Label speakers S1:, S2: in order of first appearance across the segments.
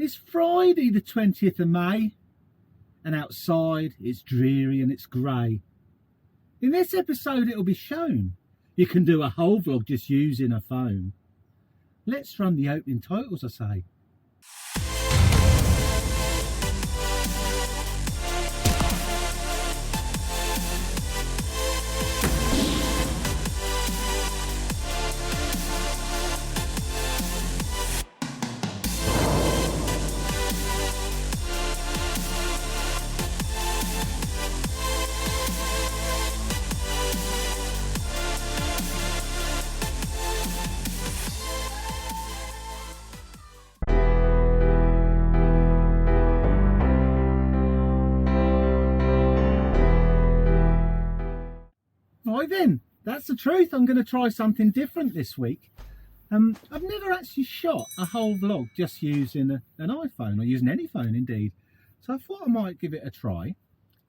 S1: It's Friday the 20th of May and outside it's dreary and it's grey. In this episode it'll be shown you can do a whole vlog just using a phone. Let's run the opening titles, I say. Right then, that's the truth. I'm going to try something different this week. I've never actually shot a whole vlog just using an iPhone, or using any phone indeed. So I thought I might give it a try,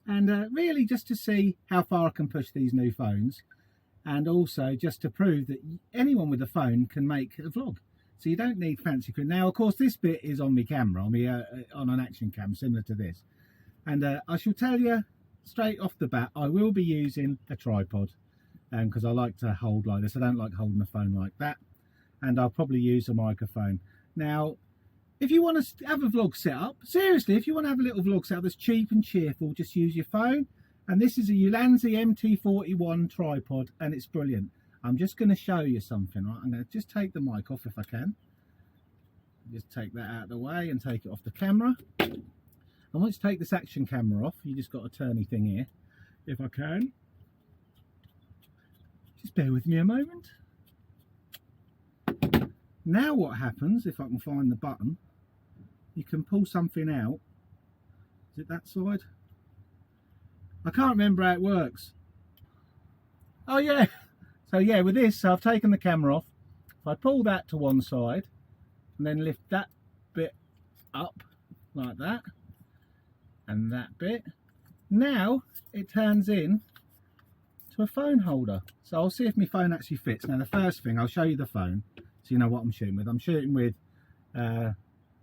S1: and really just to see how far I can push these new phones, and also just to prove that anyone with a phone can make a vlog. So you don't need fancy equipment. Now, of course, this bit is on my camera, on an action cam similar to this. And I shall tell you straight off the bat, I will be using a tripod because I like to hold like this. I don't like holding the phone like that. And I'll probably use a microphone. Now, if you want to have a vlog set up, seriously, if you want to have a little vlog set up that's cheap and cheerful, just use your phone. And this is a Ulanzi MT41 tripod, and it's brilliant. I'm just going to show you something, right? I'm going to just take the mic off if I can. Just take that out of the way and take it off the camera. And once you take this action camera off, you just got a turny thing here, if I can. Just bear with me a moment. Now what happens, if I can find the button, you can pull something out. Is it that side? I can't remember how it works. Oh yeah. So yeah, with this, I've taken the camera off. If I pull that to one side and then lift that bit up like that, and that bit, now it turns in to a phone holder. So I'll see if my phone actually fits. Now the first thing, I'll show you the phone so you know what I'm shooting with. I'm shooting with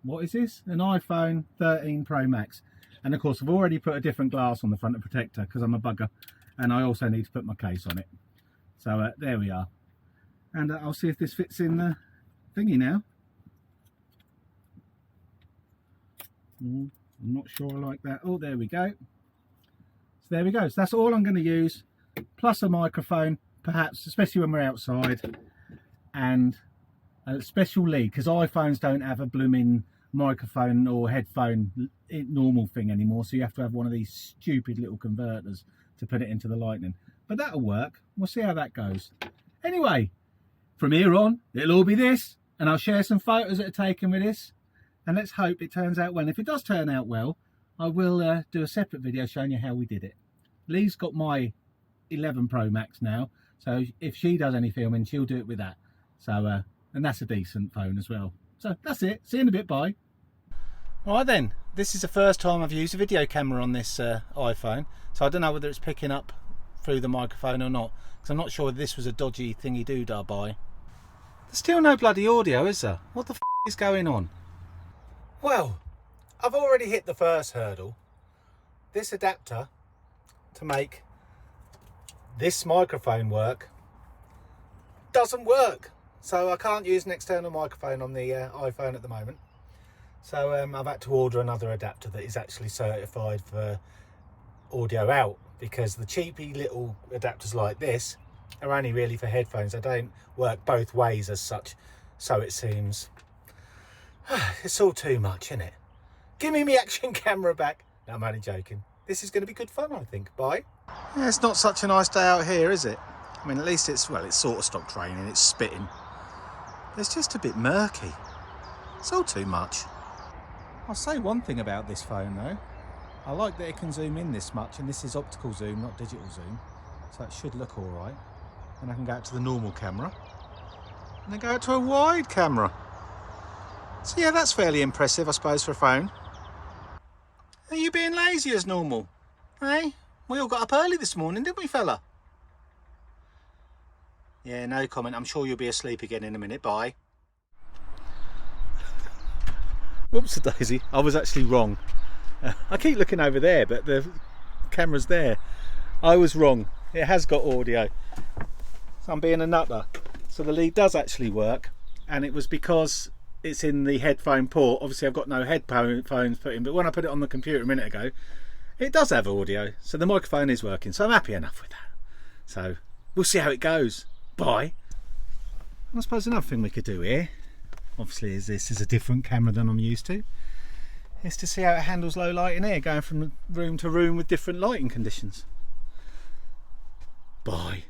S1: what is this? An iPhone 13 Pro Max. And of course I've already put a different glass on the front, of protector, because I'm a bugger, and I also need to put my case on it. So there we are. And I'll see if this fits in the thingy now. I'm not sure I like that. Oh, there we go. So there we go. So that's all I'm going to use, plus a microphone, perhaps, especially when we're outside, and a special lead, because iPhones don't have a blooming microphone or headphone normal thing anymore, so you have to have one of these stupid little converters to put it into the lightning. But that'll work. We'll see how that goes. Anyway, from here on, it'll all be this, and I'll share some photos that are taken with this, and let's hope it turns out well. If it does turn out well, I will do a separate video showing you how we did it. Lee's got my 11 Pro Max now, so if she does any filming, she'll do it with that. So, and that's a decent phone as well. So that's it. See you in a bit. Bye. Alright then, this is the first time I've used a video camera on this iPhone, so I don't know whether it's picking up through the microphone or not, because I'm not sure whether this was a dodgy thingy doodah buy. There's still no bloody audio, is there? What the f is going on? Well, I've already hit the first hurdle. This adapter to make this microphone work doesn't work. So I can't use an external microphone on the iPhone at the moment. So I've had to order another adapter that is actually certified for audio out, because the cheapy little adapters like this are only really for headphones. They don't work both ways as such, so it seems. It's all too much, isn't it? Give me my action camera back. No, I'm only joking. This is going to be good fun, I think. Bye. Yeah, it's not such a nice day out here, is it? I mean, at least it's, well, it's sort of stopped raining, it's spitting. It's just a bit murky. It's all too much. I'll say one thing about this phone though. I like that it can zoom in this much, and this is optical zoom, not digital zoom. So it should look alright. And I can go out to the normal camera. And then go out to a wide camera. So yeah, that's fairly impressive, I suppose, for a phone. Are you being lazy as normal? Hey? We all got up early this morning, didn't we, fella? Yeah, no comment. I'm sure you'll be asleep again in a minute. Bye. Whoops-a-daisy, I was actually wrong. I keep looking over there, but the camera's there. I was wrong. It has got audio. So I'm being a nutter. So the lead does actually work, and it was because it's in the headphone port. Obviously I've got no headphones put in, but when I put it on the computer a minute ago, it does have audio. So the microphone is working, so I'm happy enough with that. So we'll see how it goes. Bye. I suppose another thing we could do here, obviously, is this is a different camera than I'm used to, is to see how it handles low light in here, going from room to room with different lighting conditions. Bye.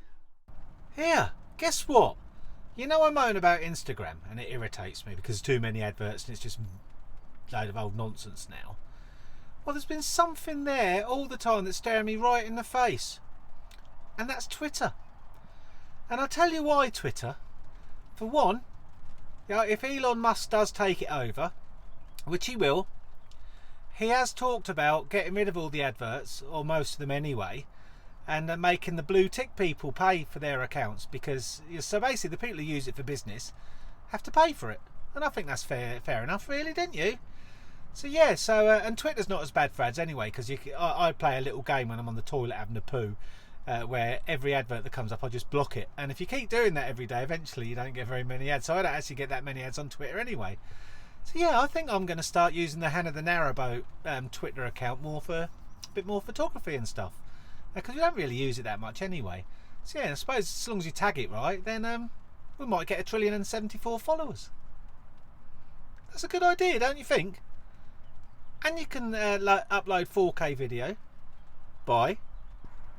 S1: Here, guess what? You know, I moan about Instagram and it irritates me because too many adverts and it's just a load of old nonsense now. Well, there's been something there all the time that's staring me right in the face, and that's Twitter. And I'll tell you why, Twitter. For one, you know, if Elon Musk does take it over, which he will, he has talked about getting rid of all the adverts, or most of them anyway, and making the blue tick people pay for their accounts, because so basically the people who use it for business have to pay for it, and I think that's fair enough, really, don't you? So yeah, and Twitter's not as bad for ads anyway, because I play a little game when I'm on the toilet having a poo, where every advert that comes up I just block it, and if you keep doing that every day, eventually you don't get very many ads. So I don't actually get that many ads on Twitter anyway. So yeah, I think I'm going to start using the Hannah the Narrowboat Twitter account a bit more photography and stuff, because we don't really use it that much anyway. So yeah, I suppose as long as you tag it right, then we might get 1,074,000,000 followers. That's a good idea, don't you think? And you can upload 4K video. Bye.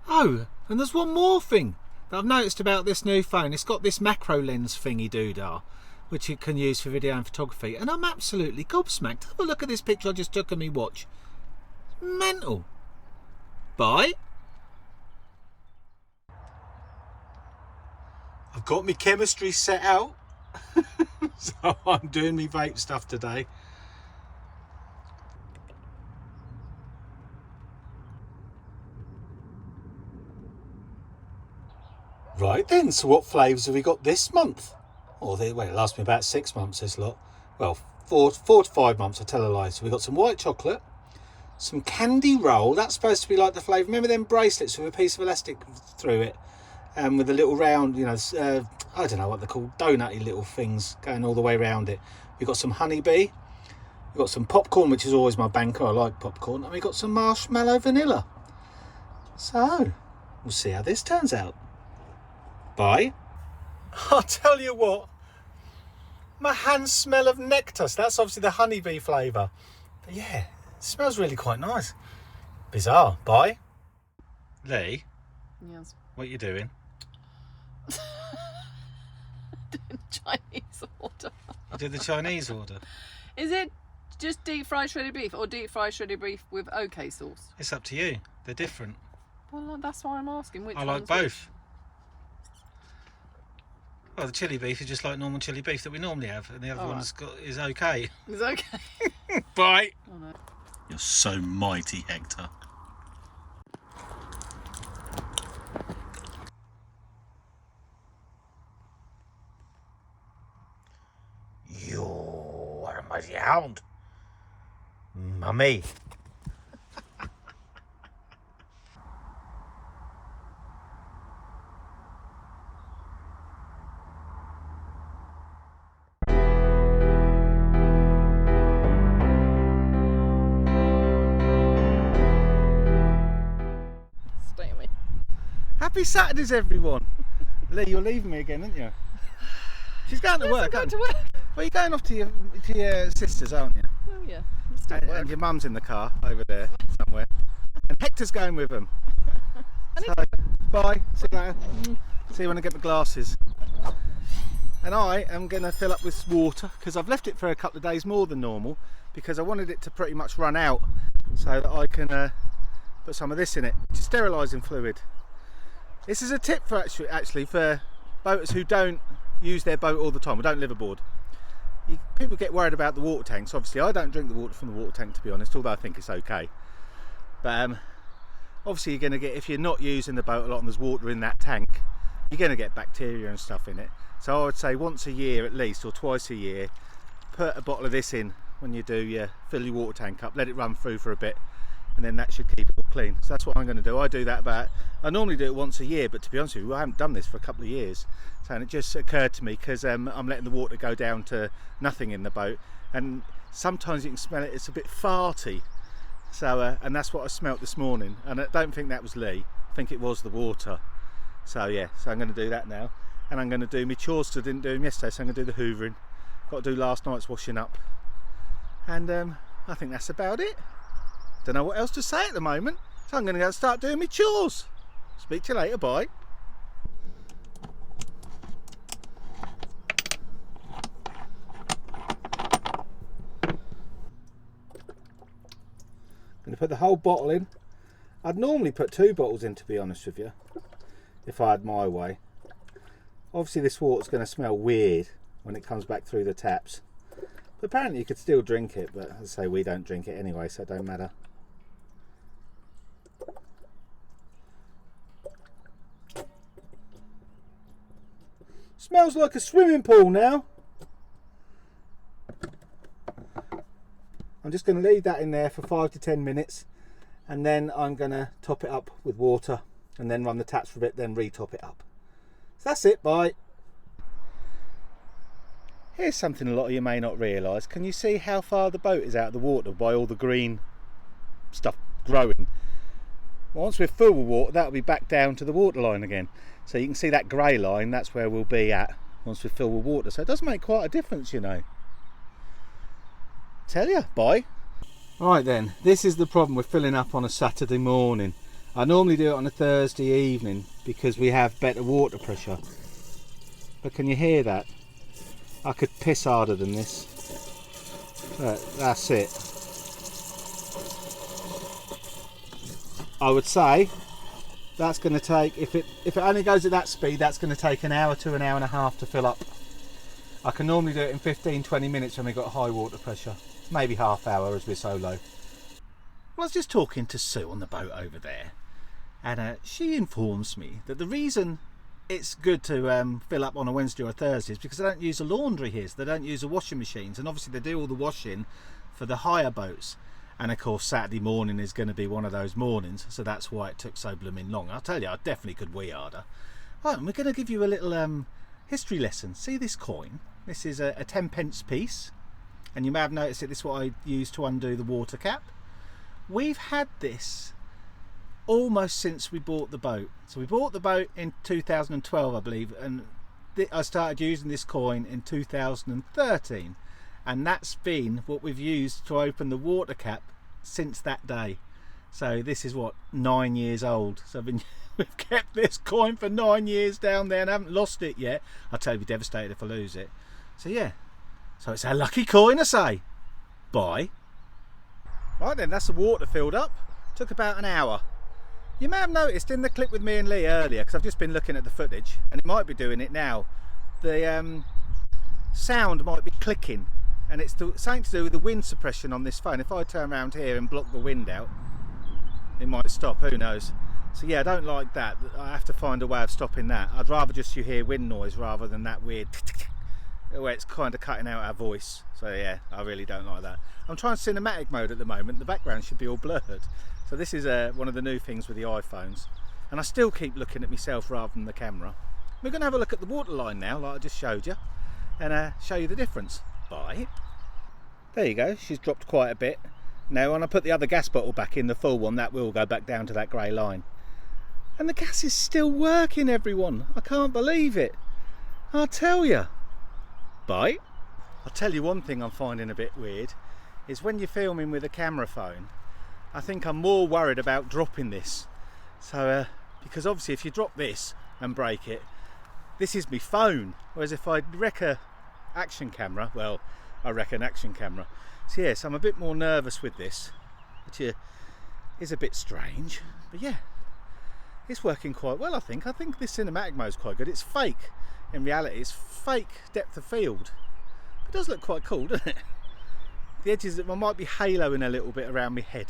S1: Oh, and there's one more thing that I've noticed about this new phone. It's got this macro lens thingy doodah, which you can use for video and photography, and I'm absolutely gobsmacked. Have a look at this picture I just took of me watch. Mental. Bye. I've got my chemistry set out, so I'm doing me vape stuff today. Right then, so what flavours have we got this month? Well, it lasts me about 6 months, this lot. Well, 4 to 5 months, I tell a lie. So we've got some white chocolate, some candy roll. That's supposed to be like the flavour. Remember them bracelets with a piece of elastic through it? With a little round, you know, I don't know what they're called, donutty little things going all the way around it. We've got some honeybee. We've got some popcorn, which is always my banker. I like popcorn. And we've got some marshmallow vanilla. So, we'll see how this turns out. Bye. I'll tell you what, my hands smell of nectar. So that's obviously the honeybee flavour. But yeah, it smells really quite nice. Bizarre. Bye. Lee?
S2: Yes.
S1: What are you doing?
S2: Doing Chinese order.
S1: You did the Chinese order?
S2: Is it just deep fried shredded beef or deep fried shredded beef with OK sauce?
S1: It's up to you. They're different.
S2: Well, that's why I'm asking. Which
S1: I like both. Well, the chili beef is just like normal chili beef that we normally have, and the other one's is okay.
S2: It's okay.
S1: Bye.
S2: Oh, no.
S1: You're so mighty, Hector. You are a mighty hound, mummy. Happy Saturdays, everyone. Lee, you're leaving me again, aren't you? She's going to work.
S2: I'm going to work.
S1: Well, you're going off to your sister's, aren't you?
S2: Oh yeah.
S1: And your mum's in the car over there somewhere. And Hector's going with them. So, bye. See you later. See you when I get my glasses. And I am going to fill up with water, because I've left it for a couple of days more than normal, because I wanted it to pretty much run out so that I can put some of this in it, which is sterilising fluid. This is a tip for actually for boaters who don't use their boat all the time, or don't live aboard. People get worried about the water tanks. Obviously, I don't drink the water from the water tank, to be honest, although I think it's okay. But obviously, you're going to get, if you're not using the boat a lot and there's water in that tank, you're going to get bacteria and stuff in it. So I would say once a year at least, or twice a year, put a bottle of this in when you do fill your water tank up, let it run through for a bit, and then that should keep it all clean. So that's what I'm going to do. I do that I normally do it once a year, but to be honest with you, I haven't done this for a couple of years. So, and it just occurred to me because I'm letting the water go down to nothing in the boat, and sometimes you can smell it, it's a bit farty. So and that's what I smelt this morning, and I don't think that was Lee, I think it was the water. So yeah, so I'm going to do that now, and I'm going to do my chores because I didn't do them yesterday. So I'm going to do the hoovering, got to do last night's washing up, and I think that's about it. Don't know what else to say at the moment, so I'm going to go start doing my chores. Speak to you later, bye. Going to put the whole bottle in. I'd normally put 2 bottles in, to be honest with you, if I had my way. Obviously this water's going to smell weird when it comes back through the taps, but apparently you could still drink it, but as I say, we don't drink it anyway, so it don't matter. Smells like a swimming pool now. I'm just going to leave that in there for 5 to 10 minutes, and then I'm going to top it up with water and then run the taps for a bit, then re-top it up. So that's it, bye. Here's something a lot of you may not realise. Can you see how far the boat is out of the water by all the green stuff growing? Once we're full with water, that'll be back down to the water line again. So you can see that grey line, that's where we'll be at once we're filled with water. So it does make quite a difference, you know. Tell you, bye. Right then, this is the problem with filling up on a Saturday morning. I normally do it on a Thursday evening because we have better water pressure. But can you hear that? I could piss harder than this. But that's it. I would say that's going to take, if it only goes at that speed, that's going to take an hour to an hour and a half to fill up. I can normally do it in 15-20 minutes when we've got high water pressure. Maybe half hour as we're so low. I was just talking to Sue on the boat over there, and she informs me that the reason it's good to fill up on a Wednesday or a Thursday is because they don't use a laundry here, so they don't use the washing machines, and obviously they do all the washing for the higher boats. And of course Saturday morning is going to be one of those mornings, so that's why it took so blooming long. I'll tell you, I definitely could wee harder. Right, and we're going to give you a little history lesson. See this coin? This is a 10p piece, and you may have noticed it, this is what I used to undo the water cap. We've had this almost since we bought the boat. So we bought the boat in 2012, I believe, and I started using this coin in 2013. And that's been what we've used to open the water cap since that day. So this is what, 9 years old. So we've kept this coin for 9 years down there and haven't lost it yet. I'll tell you, be devastated if I lose it. So yeah, so it's our lucky coin, I say. Bye. Right then, that's the water filled up. Took about an hour. You may have noticed in the clip with me and Lee earlier, because I've just been looking at the footage, and it might be doing it now, the sound might be clicking. And it's something to do with the wind suppression on this phone. If I turn around here and block the wind out, it might stop, who knows. So yeah, I don't like that. I have to find a way of stopping that. I'd rather just you hear wind noise rather than that weird where it's kind of cutting out our voice. So yeah, I really don't like that. I'm trying cinematic mode at the moment. The background should be all blurred. So this is one of the new things with the iPhones. And I still keep looking at myself rather than the camera. We're going to have a look at the water line now, like I just showed you, and show you the difference. Bye. There you go, she's dropped quite a bit. Now when I put the other gas bottle back in, the full one, that will go back down to that grey line. And the gas is still working, everyone. I can't believe it. I'll tell you. Bye. I'll tell you one thing I'm finding a bit weird, is when you're filming with a camera phone, I think I'm more worried about dropping this. So, because obviously if you drop this and break it, this is my phone. Whereas if I wreck a action camera, well, I reckon action camera. So yes, I'm a bit more nervous with this, which is a bit strange. But yeah, it's working quite well, I think. I think this cinematic mode is quite good. It's fake. In reality, it's fake depth of field. It does look quite cool, doesn't it? The edges, I might be haloing a little bit around my head,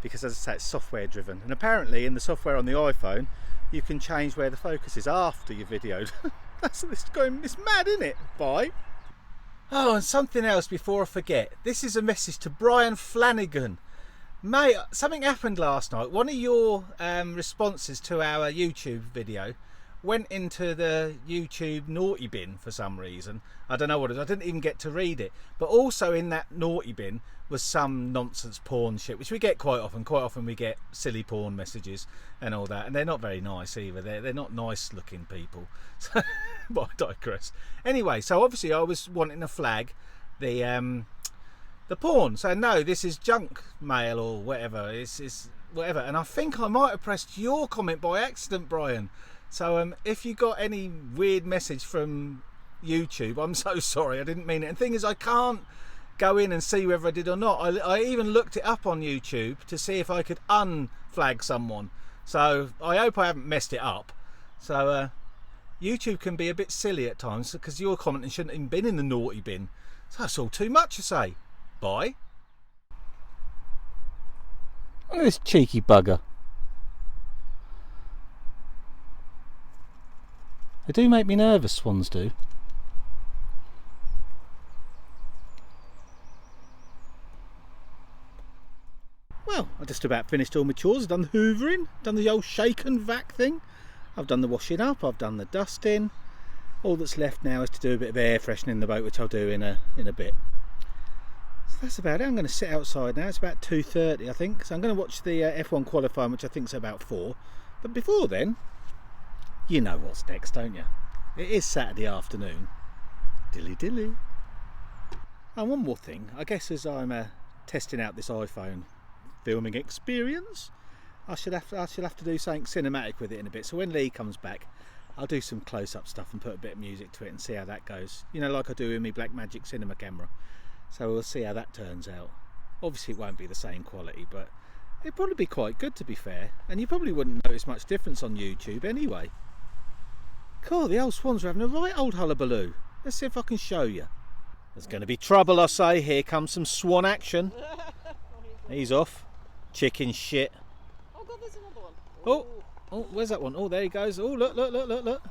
S1: because as I say, it's software driven. And apparently in the software on the iPhone, you can change where the focus is after you've videoed. It's mad, isn't it? Bye. Oh, and something else before I forget. This is a message to Brian Flanagan. Mate, something happened last night. One of your responses to our YouTube video went into the YouTube naughty bin for some reason. I don't know what it is. I didn't even get to read it. But also in that naughty bin was some nonsense porn shit, which we get quite often. Quite often we get silly porn messages and all that. And they're not very nice either. They're not nice looking people. So, but I digress. Anyway, so obviously I was wanting to flag the porn. So no, this is junk mail or whatever. It's whatever. And I think I might have pressed your comment by accident, Brian. So if you got any weird message from YouTube, I'm so sorry, I didn't mean it. And the thing is, I can't go in and see whether I did or not. I even looked it up on YouTube to see if I could unflag someone. So I hope I haven't messed it up. So YouTube can be a bit silly at times because your commenting shouldn't have even been in the naughty bin. So that's all too much to say. Bye. Look at this cheeky bugger. They do make me nervous, swans do. Well, I just about finished all my chores. I've done the hoovering, done the old shake and vac thing. I've done the washing up, I've done the dusting. All that's left now is to do a bit of air freshening in the boat, which I'll do in a bit. So that's about it. I'm going to sit outside now. It's about 2:30, I think. So I'm going to watch the F1 qualifying, which I think is about 4. But before then, you know what's next, don't you? It is Saturday afternoon. Dilly dilly. And one more thing. I guess as I'm testing out this iPhone filming experience, I should have to do something cinematic with it in a bit. So when Lee comes back, I'll do some close-up stuff and put a bit of music to it and see how that goes. You know, like I do with my Blackmagic cinema camera. So we'll see how that turns out. Obviously it won't be the same quality, but it'd probably be quite good, to be fair. And you probably wouldn't notice much difference on YouTube anyway. Cool, the old swans are having a right old hullabaloo. Let's see if I can show you. There's going to be trouble, I say. Here comes some swan action. He's off. Chicken shit.
S2: Oh god, there's another one.
S1: Oh, where's that one? Oh, there he goes. Oh, look.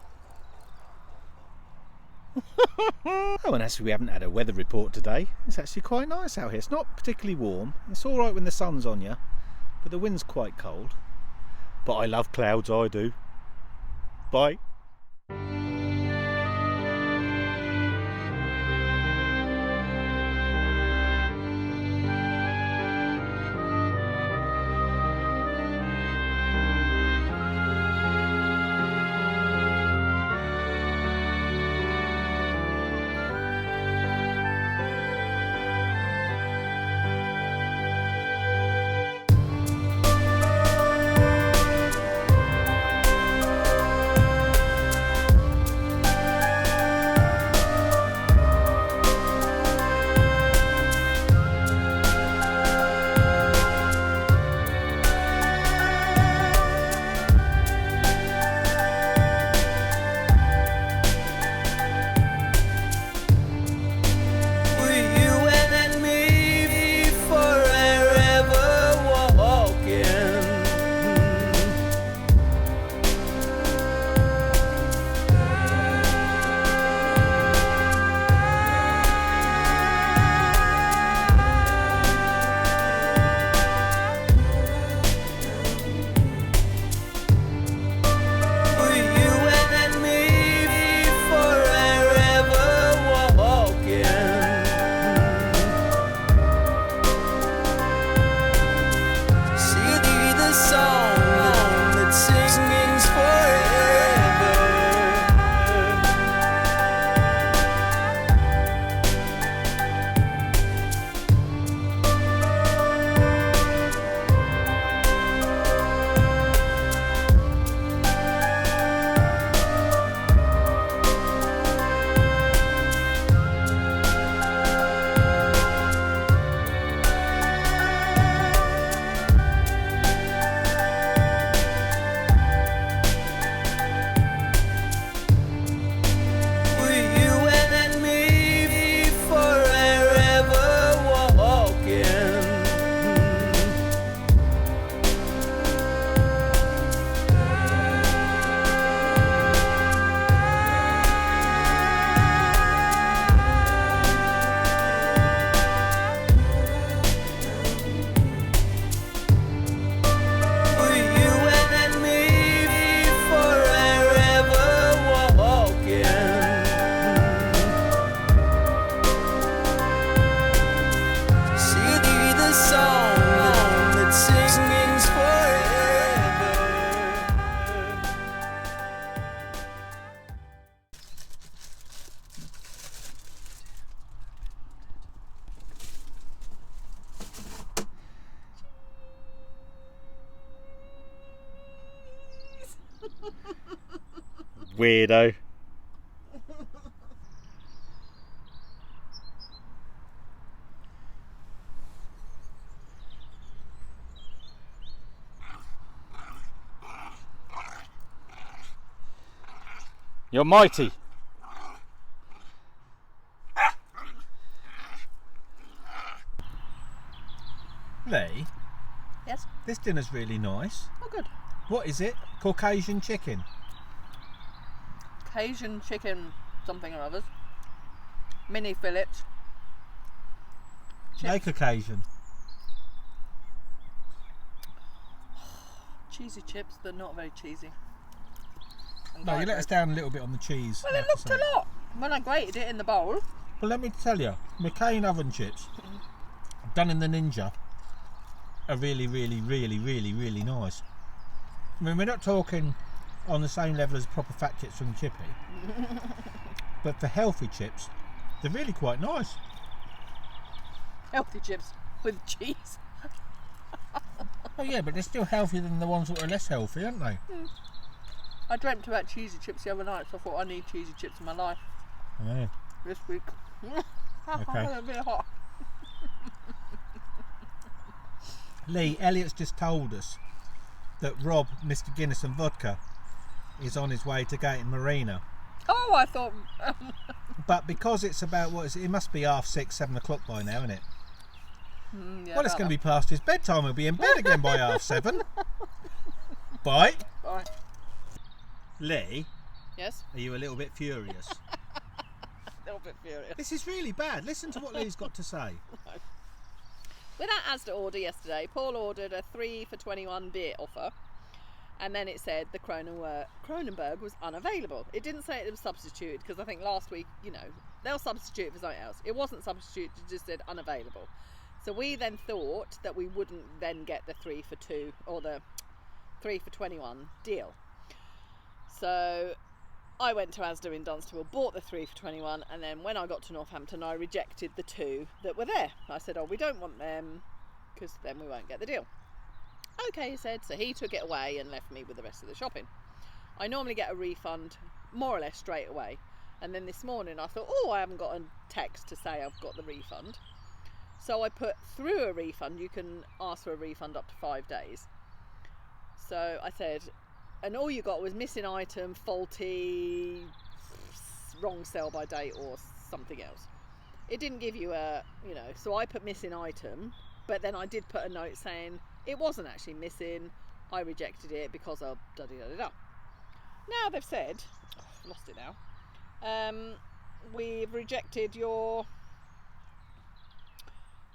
S1: Oh, and actually we haven't had a weather report today. It's actually quite nice out here. It's not particularly warm. It's all right when the sun's on you, but the wind's quite cold. But I love clouds, I do. Bye. Weirdo. You're mighty. Lee,
S2: Yes.
S1: this dinner's really nice.
S2: Oh, good.
S1: What is it? Caucasian chicken.
S2: Cajun chicken, something or others. Mini fillets.
S1: No Caucasian.
S2: Cheesy chips, they're not very cheesy. And
S1: No, you let
S2: garlic
S1: us
S2: bread.
S1: down a little bit on the cheese.
S2: Well, it looked a lot when I grated it in the bowl.
S1: Well, let me tell you, McCain oven chips, done in the Ninja, are really, really, really, really, really nice. I mean, we're not talking on the same level as proper fat chips from Chippy, but for healthy chips, they're really quite nice.
S2: Healthy chips with cheese.
S1: Oh yeah, but they're still healthier than the ones that are less healthy, aren't they?
S2: I dreamt about cheesy chips the other night, so I thought I need cheesy chips in my life
S1: Yeah.
S2: this week.
S1: Okay.
S2: A bit hot.
S1: Lee, Elliot's just told us that Rob, Mr. Guinness and Vodka, is on his way to Gate Marina.
S2: Oh, I thought.
S1: But because it's about, what is it? It must be 6:30, 7 o'clock by now, isn't it?
S2: Yeah,
S1: Well, it's going to be past his bedtime. He'll be in bed again by 7:30. Bye.
S2: Bye.
S1: Lee,
S2: Yes.
S1: are you a little bit furious?
S2: A little bit furious.
S1: This is really bad. Listen to what Lee's got to say.
S2: With that Asda order yesterday, Paul ordered a 3 for 21 beer offer, and then it said the Kronenberg was unavailable. It didn't say it was substituted, because I think last week, they'll substitute for something else. It wasn't substituted, it just said unavailable. So we then thought that we wouldn't then get the 3 for 2 or the 3 for 21 deal. So I went to Asda in Dunstable, bought the 3 for 21, and then when I got to Northampton, I rejected the 2 that were there. I said, oh, we don't want them, because then we won't get the deal. Okay, he said. So he took it away and left me with the rest of the shopping. I normally get a refund more or less straight away. And then this morning I thought, oh, I haven't got a text to say I've got the refund. So I put through a refund. You can ask for a refund up to 5 days. So I said, and all you got was missing item, faulty, wrong sell by date or something else. It didn't give you so I put missing item, but then I did put a note saying it wasn't actually missing. I rejected it because of da-da-da-da-da. Now they've said, I've lost it now, we've rejected your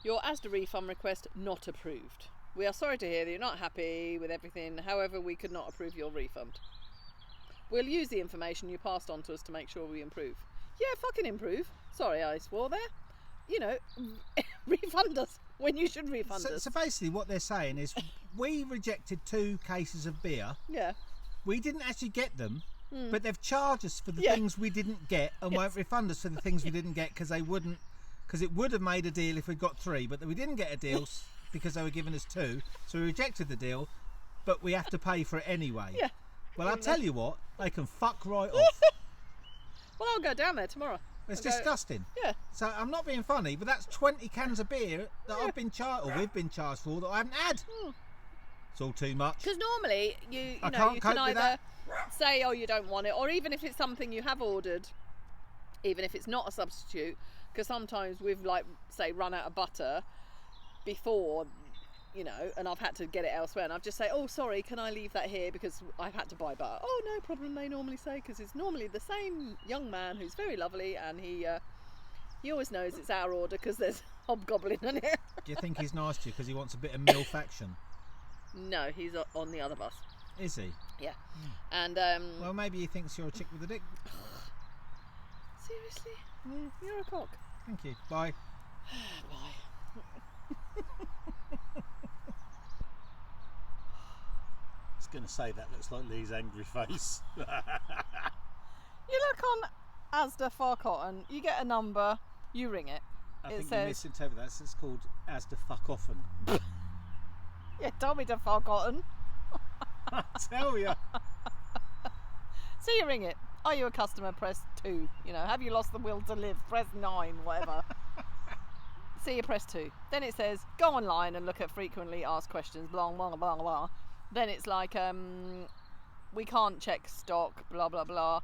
S2: Asda refund request, not approved. We are sorry to hear that you're not happy with everything. However, we could not approve your refund. We'll use the information you passed on to us to make sure we improve. Yeah, fucking improve. Sorry, I swore there. Refund us when you should refund us.
S1: So basically what they're saying is we rejected 2 cases of beer.
S2: Yeah.
S1: We didn't actually get them, but they've charged us for the
S2: Yeah.
S1: things we didn't get and won't refund us for the things we didn't get because it would have made a deal if we got 3, but we didn't get a deal because they were giving us 2, so we rejected the deal, but we have to pay for it anyway.
S2: Yeah.
S1: Well, I'll tell you what, they can fuck right off.
S2: Well, I'll go down there tomorrow.
S1: It's
S2: I'll go-
S1: disgusting.
S2: Yeah.
S1: So I'm not being funny, but that's 20 cans of beer that I've been charged, or we've been charged for, that I haven't had. It's all too much.
S2: Because normally you
S1: I
S2: know
S1: can't
S2: you
S1: cope
S2: can
S1: with
S2: either
S1: that.
S2: say, oh, you don't want it, or even if it's something you have ordered, even if it's not a substitute, because sometimes we've say run out of butter before, and I've had to get it elsewhere, and I've just say, oh, sorry, can I leave that here because I've had to buy butter? Oh, no problem, they normally say, because it's normally the same young man who's very lovely, and he always knows it's our order because there's hobgoblin in it.
S1: Do you think he's nice to you because he wants a bit of MILF action?
S2: No, he's on the other bus.
S1: Is he?
S2: Yeah. And
S1: Well, maybe he thinks you're a chick with a dick.
S2: seriously, you're a cock.
S1: Thank you. Bye.
S2: Bye.
S1: I was going to say that looks like Lee's angry face.
S2: You look on Asda Far Cotton, you get a number, you ring it.
S1: I
S2: It
S1: think
S2: says-
S1: you misinterpreted that. It's called Asda Fuck Offen.
S2: Yeah, tell me to Far Cotton.
S1: I tell you.
S2: So you ring it. Are you a customer? Press 2. You know, have you lost the will to live? Press 9, whatever. See you, press 2. Then it says, go online and look at frequently asked questions, blah, blah, blah, blah. Then it's like, we can't check stock, blah, blah, blah.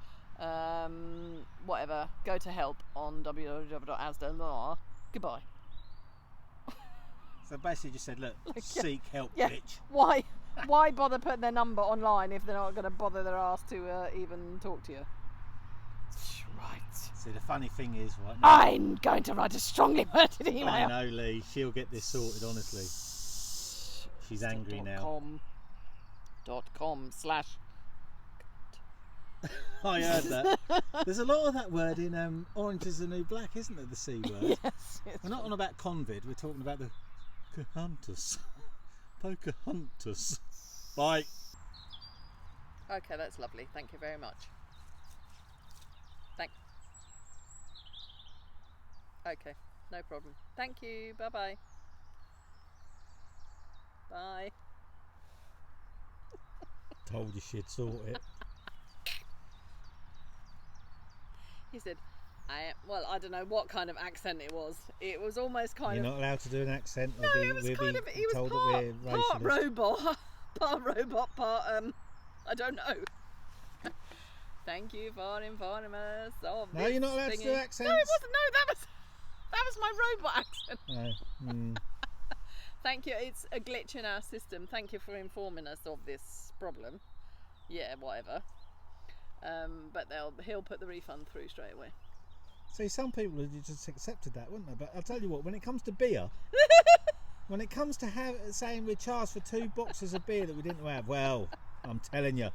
S2: Whatever. Go to help on www.asda. Goodbye.
S1: So basically just said, look, seek help, bitch.
S2: Why bother putting their number online if they're not going to bother their ass to even talk to you? Right.
S1: See, the funny thing is, right now,
S2: I'm going to write a strongly worded email.
S1: I know, Lee. She'll get this sorted, honestly. She's angry now.
S2: .com/
S1: I heard that. There's a lot of that word in Orange is the New Black, isn't there, the C word?
S2: Yes.
S1: We're not on about convid, we're talking about the Pocahontas. Pocahontas. Bye.
S2: Okay, that's lovely. Thank you very much. Okay, no problem. Thank you. Bye-bye. Bye.
S1: Told you she'd sort it.
S2: He said, I don't know what kind of accent it was. It was almost kind
S1: You're
S2: of...
S1: not allowed to do an accent.
S2: No, it was kind of... He was part robot, part I don't know. Thank you for informing us of
S1: No,
S2: this
S1: you're not allowed to
S2: thingy.
S1: do accents.
S2: No, it wasn't. No, that was my robot accent.
S1: No.
S2: Thank you. It's a glitch in our system. Thank you for informing us of this problem. Yeah, whatever. But he'll put the refund through straight away.
S1: See, some people would just accepted that, wouldn't they? But I'll tell you what, when it comes to beer, when it comes to saying we charged for 2 boxes of beer that we didn't have, well, I'm telling you,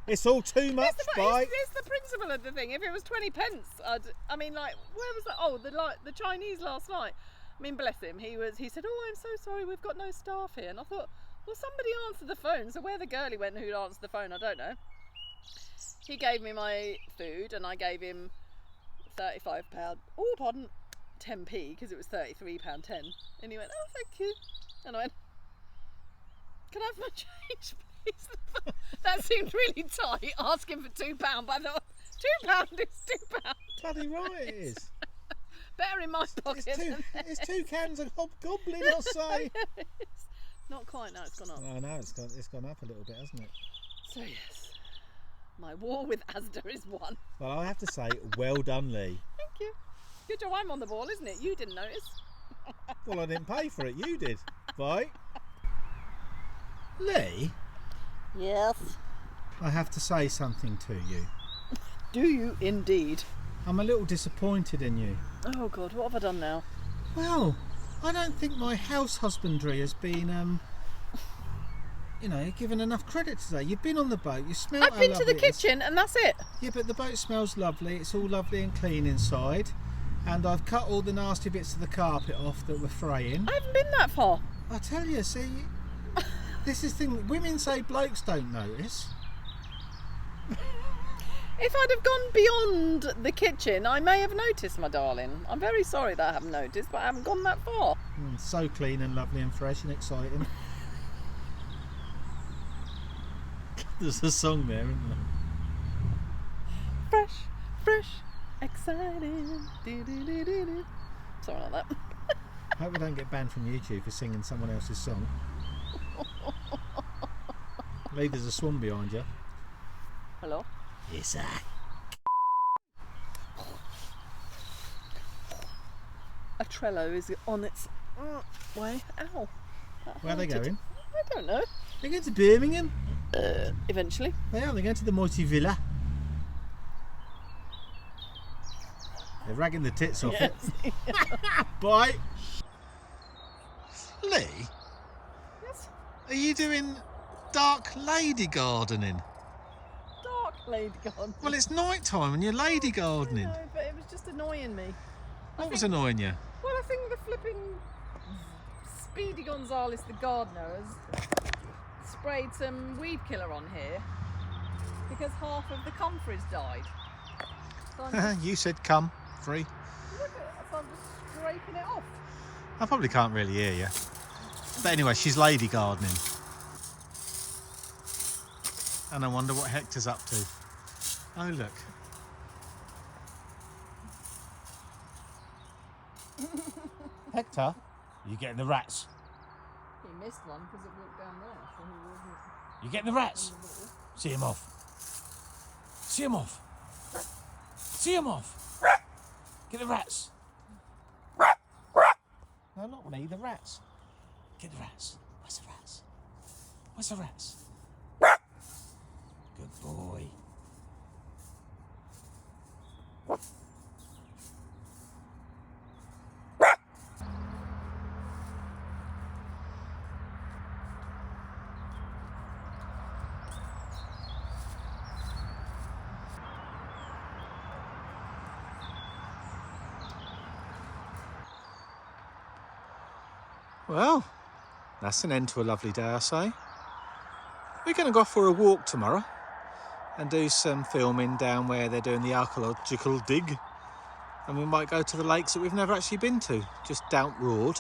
S1: it's all too much, bye.
S2: It's the principle of the thing. If it was 20 pence, I mean, like, where was that? Oh, the Chinese last night. I mean, bless him. He said, oh, I'm so sorry, we've got no staff here. And I thought, well, somebody answered the phone. So where the girlie went who'd answered the phone, I don't know. He gave me my food and I gave him £35. Oh, pardon, 10p, because it was £33.10. And he went, oh, thank you. And I went, can I have my change, please? That seemed really tight, asking for £2. But I thought, £2 is £2.
S1: Bloody right it is.
S2: Better in my pocket.
S1: It's 2 cans of hobgoblin, I'll say.
S2: Not quite, no, it's gone up.
S1: I know, it's gone up a little bit, hasn't it?
S2: So yes, my war with Asda is won.
S1: Well, I have to say, well done, Lee.
S2: Thank you. Good job I'm on the ball, isn't it? You didn't notice.
S1: Well, I didn't pay for it, you did. Bye. Lee?
S2: Yes?
S1: I have to say something to you.
S2: Do you indeed?
S1: I'm a little disappointed in you.
S2: Oh God, what have I done now?
S1: Well, I don't think my house husbandry has been, given enough credit today. You've been on the boat, you smell
S2: I've been to the kitchen and that's it.
S1: Yeah, but the boat smells lovely. It's all lovely and clean inside. And I've cut all the nasty bits of the carpet off that were fraying.
S2: I haven't been that far.
S1: I tell you, see, this is the thing. Women say blokes don't notice.
S2: If I'd have gone beyond the kitchen, I may have noticed, my darling. I'm very sorry that I haven't noticed, but I haven't gone that far.
S1: So clean and lovely and fresh and exciting. There's a song there, isn't there?
S2: Fresh, exciting. Do. Something like that.
S1: I hope we don't get banned from YouTube for singing someone else's song. Lee, there's a swan behind you.
S2: Hello?
S1: Yes, sir.
S2: A Trello is on its way. Ow.
S1: Where are they going?
S2: I don't know.
S1: They're going to Birmingham.
S2: Eventually.
S1: They are. They're going to the Mighty Villa. They're ragging the tits off it. Bye. Lee?
S2: Yes?
S1: Are you doing dark lady gardening?
S2: Dark lady gardening.
S1: Well, it's night time and you're lady gardening.
S2: I know, but it was just annoying me.
S1: What was annoying you?
S2: Well, I think the flipping Speedy Gonzales, the gardener, has sprayed some weed killer on here because half of the comfrey's died. So I'm just,
S1: You said come, free.
S2: look at it, so I'm just scraping it off.
S1: I probably can't really hear you. But anyway, she's lady gardening. And I wonder what Hector's up to. Oh look, Hector, you getting the rats?
S2: He missed one because it walked down there, so he wasn't.
S1: You getting the rats? See him off. See him off. See him off. Get the rats. No, not me, the rats. Get the rats. Where's the rats? Where's the rats? Good boy. Well, that's an end to a lovely day, I say. We're going to go for a walk tomorrow and do some filming down where they're doing the archaeological dig. And we might go to the lakes that we've never actually been to, just down Road,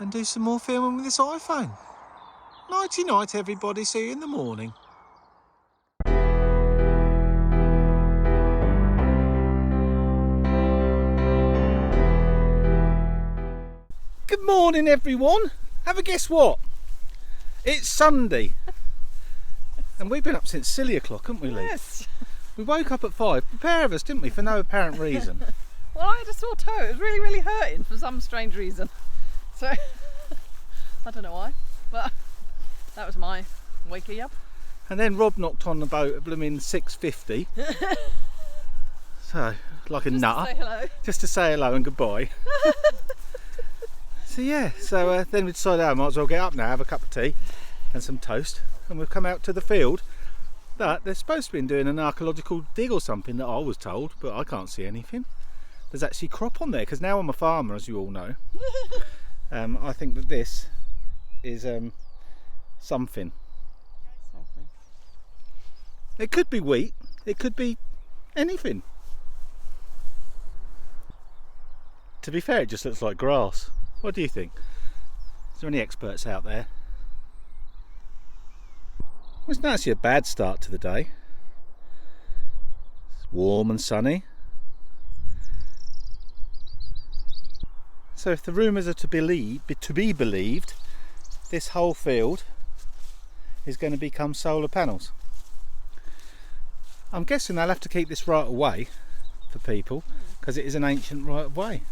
S1: and do some more filming with this iPhone. Nighty night, everybody. See you in the morning. Good morning, everyone. Have a guess what? It's Sunday. And we've been up since silly o'clock, haven't we, Lee?
S2: Yes.
S1: We woke up at 5, a pair of us, didn't we, for no apparent reason.
S2: Well, I had a sore toe. It was really, really hurting for some strange reason. So, I don't know why, but that was my wakey up.
S1: And then Rob knocked on the boat at blooming 6:50. So, like a nutter.
S2: Just to say hello.
S1: Just to say hello and goodbye. So yeah, then we decided I might as well get up now, have a cup of tea and some toast, and we've come out to the field that they're supposed to be doing an archaeological dig or something that I was told, but I can't see anything. There's actually crop on there, because now I'm a farmer, as you all know. I think that this is something. It could be wheat, it could be anything. To be fair, it just looks like grass. What do you think? Is there any experts out there? Well, it's not actually a bad start to the day. It's warm and sunny. So if the rumours are to be believed, this whole field is going to become solar panels. I'm guessing they'll have to keep this right of way for people, because it is an ancient right of way.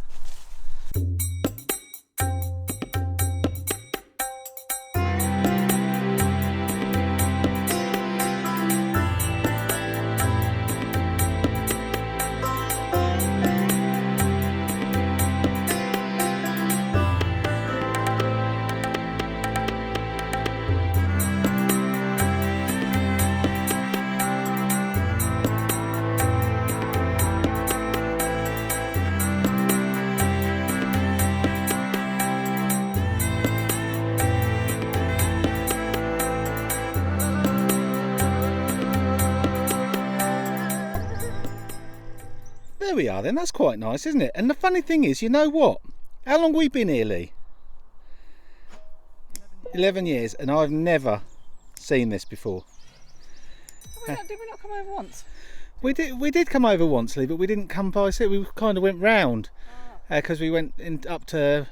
S1: There we are then, that's quite nice, isn't it? And the funny thing is, you know what? How long have we been here, Lee? 11 years, and I've never seen this before.
S2: Did we not come over once?
S1: We did come over once, Lee, but we didn't come by, so we kind of went round. Because we went up to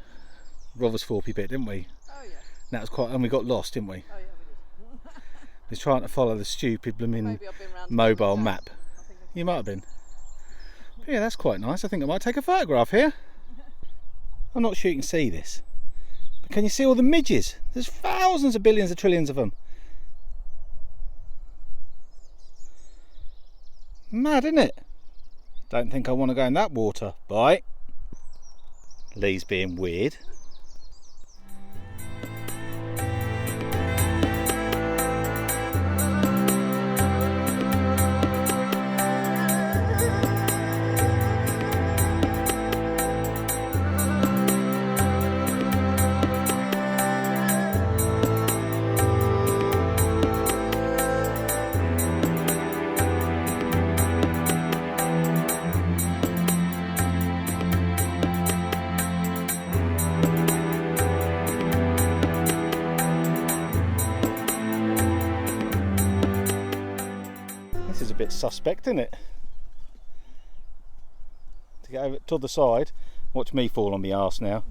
S1: Roversthorpe bit, didn't we?
S2: Oh yeah.
S1: And that was quite, and we got lost, didn't we?
S2: Oh yeah, we did.
S1: We was trying to follow the stupid blooming
S2: Maybe I've been round
S1: mobile
S2: the
S1: map. You might have been.
S2: been.
S1: But yeah, that's quite nice. I think I might take a photograph here. I'm not sure you can see this. But can you see all the midges? There's thousands of billions of trillions of them. Mad, isn't it? Don't think I want to go in that water. Bye. Lee's being weird. This is a bit suspect, isn't it? To get over to the side Watch me fall on my arse now.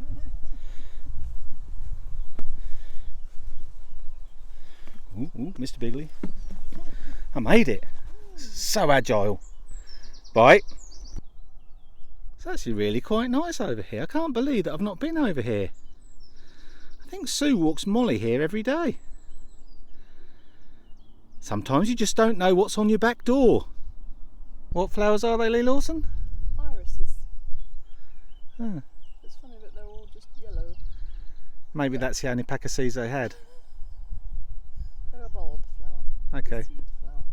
S1: Ooh, Mr. Bigley. I made it. So agile. Bite. It's actually really quite nice over here. I can't believe that I've not been over here. I think Sue walks Molly here every day. Sometimes you just don't know what's on your back door. What flowers are they, Lee Lawson?
S2: Irises.
S1: Huh.
S2: It's funny that they're all just yellow.
S1: Maybe that's the only pack of seeds they had.
S2: They're a bulb flower.
S1: Okay.
S2: A seed flower.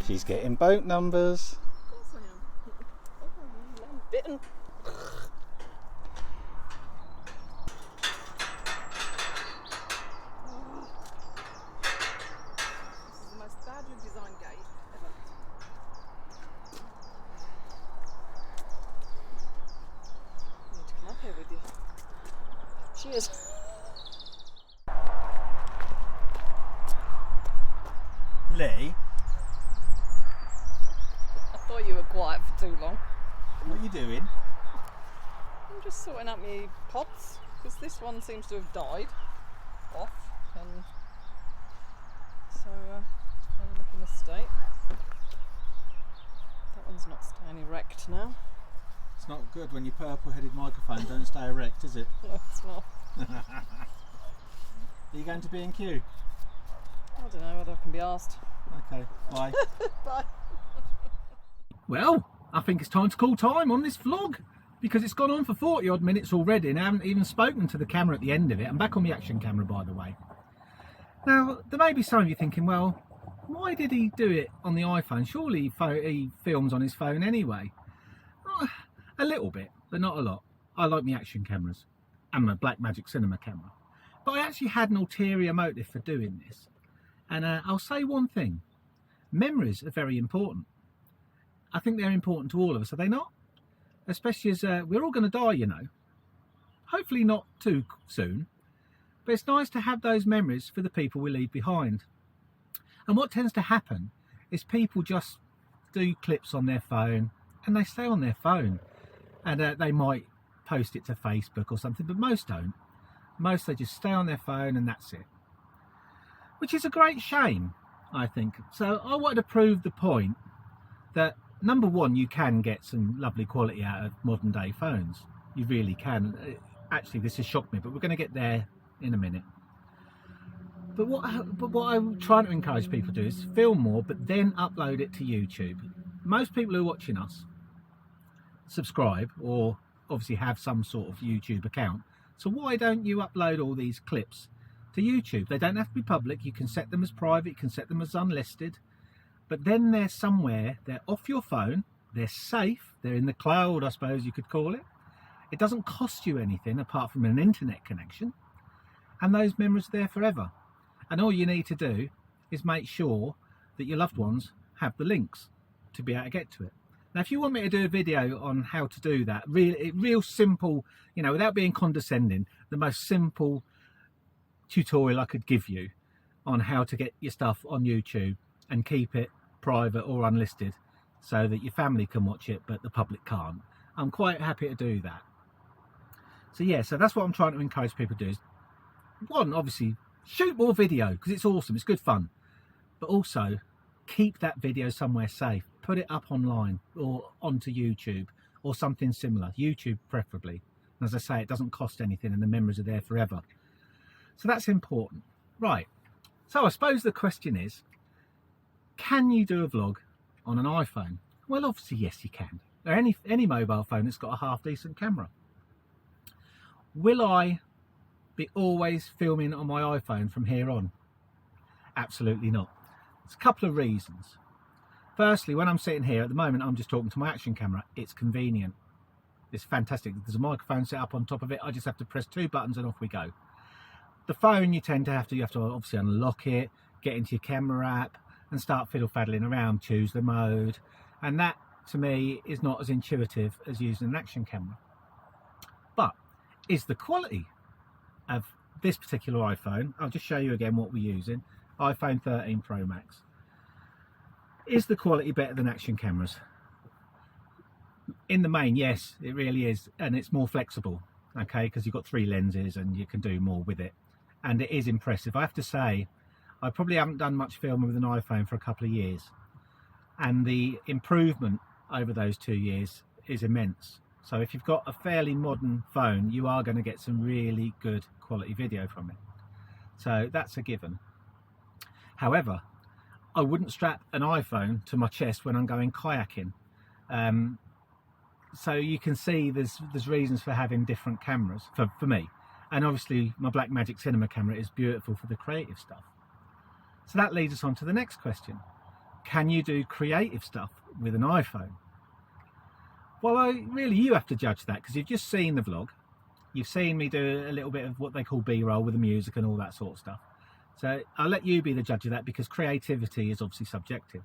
S1: She's getting boat numbers.
S2: Of course I am. Oh, I'm bitten. This is the most badly designed gate ever. I need to come up here with you. Cheers.
S1: Lee,
S2: I thought you were quiet for too long.
S1: what are you doing?
S2: I'm just sorting out my pots because this one seems to have died off, and so they look in a state. That one's not staying erect now.
S1: It's not good when your purple-headed microphone don't stay erect, is it?
S2: No, it's not.
S1: Are you going to B&Q?
S2: I don't know whether I can be asked.
S1: Okay, bye.
S2: Bye.
S1: Well, I think it's time to call time on this vlog because it's gone on for 40 odd minutes already and I haven't even spoken to the camera at the end of it. I'm back on the action camera, by the way. Now, there may be some of you thinking, well, why did he do it on the iPhone? Surely he films on his phone anyway. A little bit, but not a lot. I like my action cameras and my Blackmagic Cinema camera. But I actually had an ulterior motive for doing this. And I'll say one thing. Memories are very important. I think they're important to all of us, are they not? Especially as we're all going to die, you know. Hopefully not too soon. But it's nice to have those memories for the people we leave behind. And what tends to happen is people just do clips on their phone and they stay on their phone. And they might post it to Facebook or something, but most don't. Most they just stay on their phone and that's it. Which is a great shame, I think. So I wanted to prove the point that, number one, you can get some lovely quality out of modern day phones. You really can. Actually, this has shocked me, but we're going to get there in a minute. But what I'm trying to encourage people to do is film more, but then upload it to YouTube. Most people who are watching us subscribe or obviously have some sort of YouTube account. So why don't you upload all these clips to YouTube? They don't have to be public. You can set them as private, you can set them as unlisted, but then they're somewhere, they're off your phone, they're safe, they're in the cloud, I suppose you could call it. It doesn't cost you anything apart from an internet connection, and those memories are there forever. And all you need to do is make sure that your loved ones have the links to be able to get to it. Now, if you want me to do a video on how to do that, real simple, you know, without being condescending, the most simple tutorial I could give you on how to get your stuff on YouTube and keep it private or unlisted so that your family can watch it but the public can't, I'm quite happy to do that. So yeah, so that's what I'm trying to encourage people to do. Is one, obviously shoot more video because it's awesome, it's good fun, but also keep that video somewhere safe. Put it up online or onto YouTube or something similar, YouTube preferably. And as I say, it doesn't cost anything and the memories are there forever. So that's important. Right, so I suppose the question is, can you do a vlog on an iPhone? Well, obviously yes you can, or any mobile phone that's got a half decent camera. Will I be always filming on my iPhone from here on? Absolutely not. There's a couple of reasons. Firstly, when I'm sitting here at the moment, I'm just talking to my action camera. It's convenient. It's fantastic. There's a microphone set up on top of it. I just have to press 2 buttons and off we go. The phone, you have to obviously unlock it, get into your camera app and start fiddle-faddling around, choose the mode. And that, to me, is not as intuitive as using an action camera. But is the quality of this particular iPhone, I'll just show you again what we're using, iPhone 13 Pro Max. Is the quality better than action cameras? In the main, yes, it really is, and it's more flexible, okay, because you've got 3 lenses and you can do more with it, and it is impressive. I have to say, I probably haven't done much filming with an iPhone for a couple of years, and the improvement over those 2 years is immense. So if you've got a fairly modern phone, you are going to get some really good quality video from it. So that's a given. However, I wouldn't strap an iPhone to my chest when I'm going kayaking. So you can see there's reasons for having different cameras for me. And obviously my Blackmagic Cinema camera is beautiful for the creative stuff. So that leads us on to the next question. Can you do creative stuff with an iPhone? Well, really you have to judge that, because you've just seen the vlog. You've seen me do a little bit of what they call B-roll with the music and all that sort of stuff. So I'll let you be the judge of that, because creativity is obviously subjective.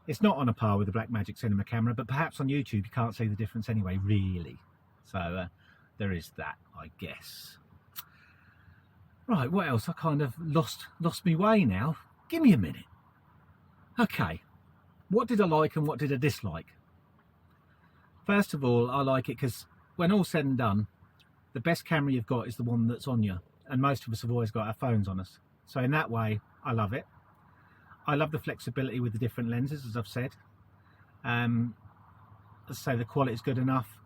S1: It's not on a par with the Blackmagic Cinema camera, but perhaps on YouTube you can't see the difference anyway, really. So there is that, I guess. Right, what else? I kind of lost me way now. Give me a minute. Okay, what did I like and what did I dislike? First of all, I like it because when all's said and done, the best camera you've got is the one that's on you, and most of us have always got our phones on us. So in that way, I love it. I love the flexibility with the different lenses, as I've said. As I say, the quality is good enough.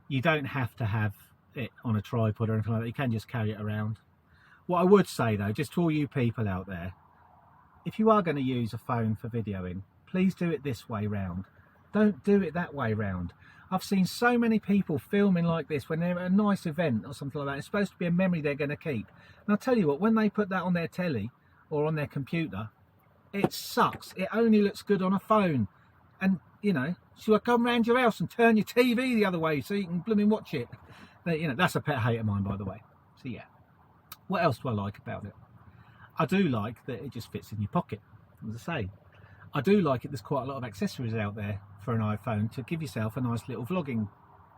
S1: You don't have to have it on a tripod or anything like that. You can just carry it around. What I would say though, just to all you people out there, if you are going to use a phone for videoing, please do it this way round. Don't do it that way round. I've seen so many people filming like this when they're at a nice event or something like that. It's supposed to be a memory they're going to keep. And I'll tell you what, when they put that on their telly or on their computer, it sucks. It only looks good on a phone. And, you know, should I come round your house and turn your TV the other way so you can blooming watch it? You know, that's a pet hate of mine, by the way. So, yeah. What else do I like about it? I do like that it just fits in your pocket, as I say. I do like it, there's quite a lot of accessories out there for an iPhone to give yourself a nice little vlogging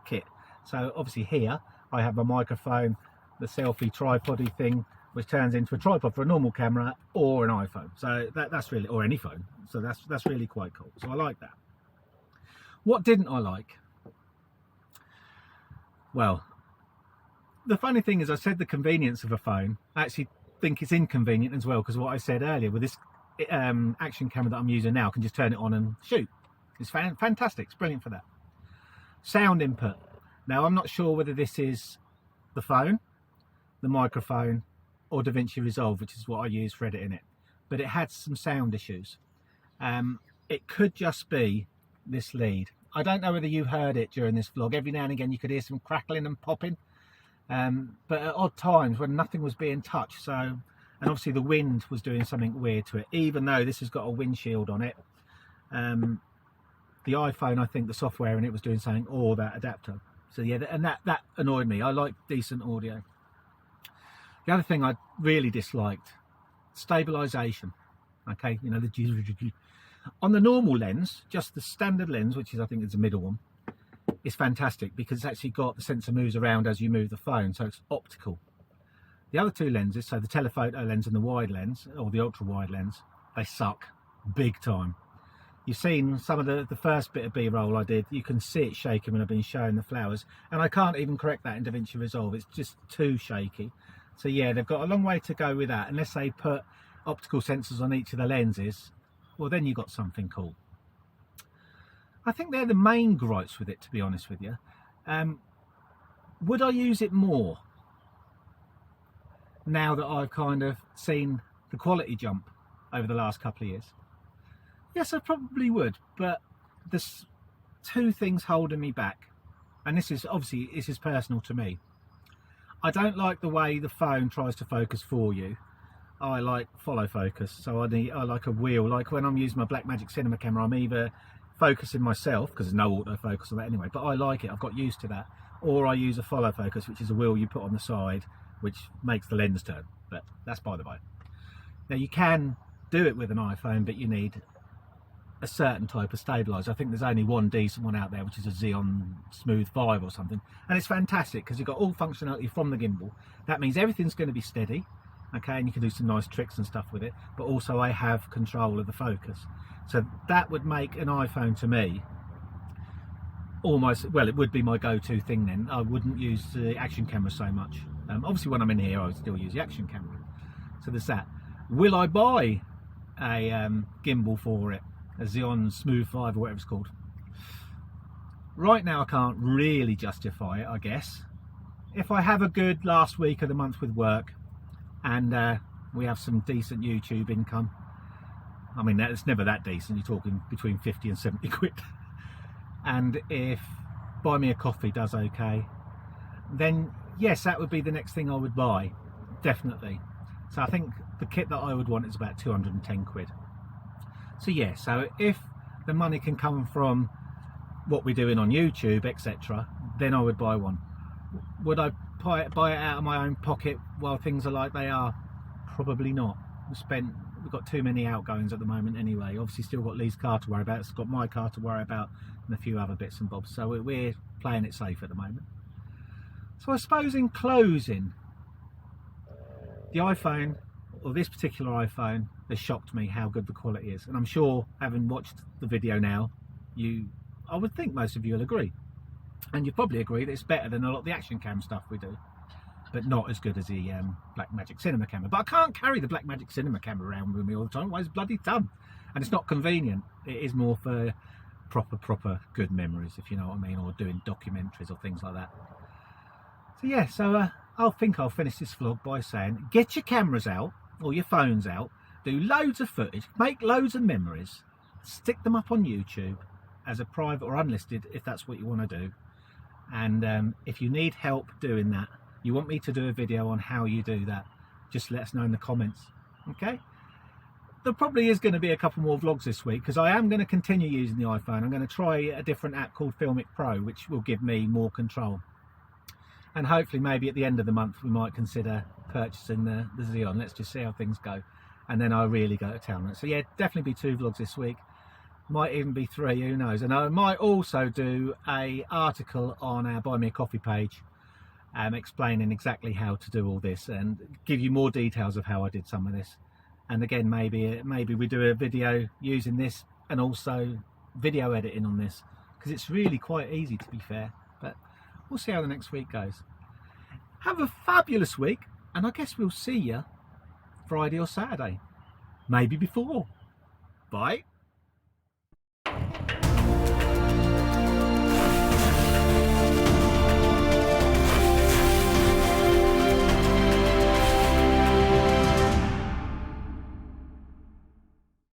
S1: kit. So obviously here I have my microphone, the selfie tripody thing, which turns into a tripod for a normal camera or an iPhone. So that's really, or any phone. So that's really quite cool. So I like that. What didn't I like? Well, the funny thing is, I said the convenience of a phone. I actually think it's inconvenient as well, because what I said earlier with this action camera that I'm using now, I can just turn it on and shoot. It's fantastic. It's brilliant for that. Sound input. Now I'm not sure whether this is the phone, the microphone, or DaVinci Resolve, which is what I use for editing it, but it had some sound issues. It could just be this lead. I don't know whether you heard it during this vlog. Every now and again you could hear some crackling and popping, but at odd times when nothing was being touched. So, and obviously the wind was doing something weird to it, even though this has got a windshield on it. The iPhone, I think the software in it was doing something, or that adapter. So yeah, and that annoyed me. I like decent audio. The other thing I really disliked, stabilization. Okay, you know, On the normal lens, just the standard lens, which is I think is the middle one, is fantastic because it's actually got the sensor moves around as you move the phone, so it's optical. The other two lenses, so the telephoto lens and the wide lens, or the ultra wide lens, they suck big time. You've seen some of the first bit of B-roll I did, you can see it shaking when I've been showing the flowers, and I can't even correct that in DaVinci Resolve, it's just too shaky. So yeah, they've got a long way to go with that. Unless they put optical sensors on each of the lenses, well then you've got something cool. I think they're the main gripes with it, to be honest with you. Would I use it more now that I've kind of seen the quality jump over the last couple of years? Yes, I probably would, but there's two things holding me back, and this is personal to me. I don't like the way the phone tries to focus for you. I like follow focus, so I like a wheel. Like when I'm using my Blackmagic cinema camera, I'm either focusing myself, because there's no autofocus on that anyway, but I like it, I've got used to that, or I use a follow focus, which is a wheel you put on the side which makes the lens turn, but that's by the by. Now you can do it with an iPhone, but you need a certain type of stabilizer. I think there's only one decent one out there, which is a Xeon Smooth 5 or something, and it's fantastic because you've got all functionality from the gimbal. That means everything's going to be steady, okay, and you can do some nice tricks and stuff with it, but also I have control of the focus. So that would make an iPhone, to me, almost, well, it would be my go-to thing then. I wouldn't use the action camera so much. Obviously when I'm in here I would still use the action camera. So there's that. Will I buy a gimbal for it? A Xeon Smooth 5 or whatever it's called? Right now I can't really justify it, I guess. If I have a good last week of the month with work and we have some decent YouTube income, I mean, it's never that decent, you're talking between 50 and 70 quid. And if Buy Me a Coffee does okay, then yes, that would be the next thing I would buy, definitely. So I think the kit that I would want is about 210 quid. So yeah, so if the money can come from what we're doing on YouTube, etc., then I would buy one. Would I buy it out of my own pocket while things are like they are? Probably not. We've got too many outgoings at the moment anyway. Obviously still got Lee's car to worry about, it's got my car to worry about, and a few other bits and bobs, so we're playing it safe at the moment. So I suppose in closing, the iPhone, or this particular iPhone, has shocked me how good the quality is, and I'm sure, having watched the video now, I would think most of you will agree, and you probably agree that it's better than a lot of the action cam stuff we do, but not as good as the Blackmagic cinema camera. But I can't carry the Blackmagic cinema camera around with me all the time. Why is bloody ton? And it's not convenient. It is more for proper good memories, if you know what I mean, or doing documentaries or things like that. So yeah, so I think I'll finish this vlog by saying, get your cameras out or your phones out, do loads of footage, make loads of memories, stick them up on YouTube as a private or unlisted if that's what you want to do. And if you need help doing that, you want me to do a video on how you do that, just let us know in the comments, okay? There probably is going to be a couple more vlogs this week because I am going to continue using the iPhone. I'm going to try a different app called Filmic Pro, which will give me more control. And hopefully maybe at the end of the month we might consider purchasing the Xeon. Let's just see how things go. And then I'll really go to town on it. So yeah, definitely be 2 vlogs this week. Might even be 3, who knows. And I might also do an article on our Buy Me a Coffee page, explaining exactly how to do all this and give you more details of how I did some of this. And again, maybe we do a video using this and also video editing on this, because it's really quite easy, to be fair. But we'll see how the next week goes. Have a fabulous week, and I guess we'll see you Friday or Saturday, maybe before. Bye.